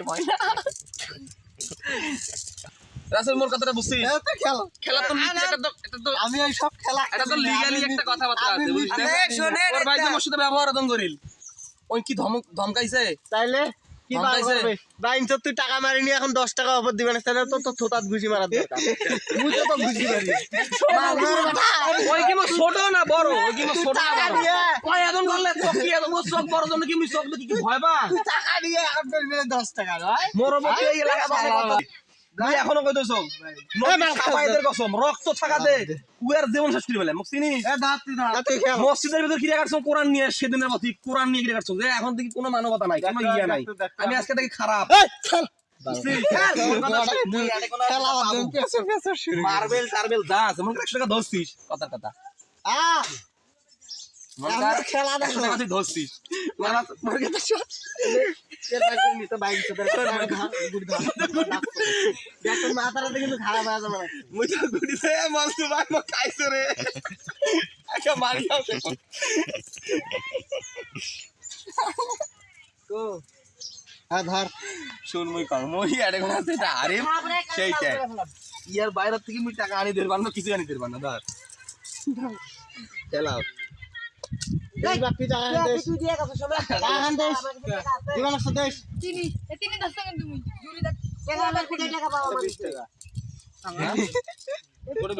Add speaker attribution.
Speaker 1: ভয় না রাসেল মোর কথাটা বুঝছিস খেলা তো এটা তো
Speaker 2: আমি এই সব খেলা
Speaker 1: এটা তো লিগ্যালি একটা কথাবার্তা আছে বুঝছিস ওর ভাই তো মোর সাথে ব্যবহার আদম করিল ওই কি ধমকাইছে
Speaker 2: তাইলে কি করবে ভাই তুই টাকা মারিনি এখন 10 টাকা অফার দিবেন তাহলে তো তো থোতাত ঘুষি মারার দরকার মুই তো ঘুষি মারি
Speaker 1: ওই কি মো ছোট না বড় ওই কি মো ছোট না বড় কয় আদম করলে তো কি আদম চোখ বড় জন্য কি মুই চোখ কি ভয় পা
Speaker 2: টাকা দিয়ে এখন 10 টাকা ভাই
Speaker 1: মোর মতে এই এলাকা ভালো কথা ভাই এখনো কইতেছ সাফাইদের কসম রক্ত থাকাতে উয়ার জীবন শেষ করে ফেলে মুখ চিনি মসজিদের ভিতর কিরা কাটছ কোরআন নিয়ে সেদিনের মত কোরআন নিয়ে কিরা কাটছ এখন থেকে কোনো মানবতা নাই কোনো ইয়া নাই আমি আজকে থেকে খারাপ মার্বেল টার্বেল যা আছে মনে 100 টাকা ধরছিস কথার কথা
Speaker 2: খেলা দেখো
Speaker 1: তুই ধরছিস
Speaker 2: মাথাটা কিন্তু খারাপ হয়ে যাবে
Speaker 1: মুই তো গুড়িতে মালতু ভাই মো খাইছ রে একটা মারি আছে
Speaker 2: তো হ্যাঁ ধর
Speaker 1: শুন মুই কর মই আরে কোন আছে এটা আরে সেইটা ইয়ার বাইরে থেকে মুই টাকা আনি দেব না কিছু আনি দেব না ধর চালাও
Speaker 2: এই বাকি টাকা দেশ তুই দিয়ে কত সময় টাকা দেশ দিবান দেশ
Speaker 3: চিনি 10 টাকা তুমি জুরি দাও
Speaker 2: টাকা পাবো 20 টাকা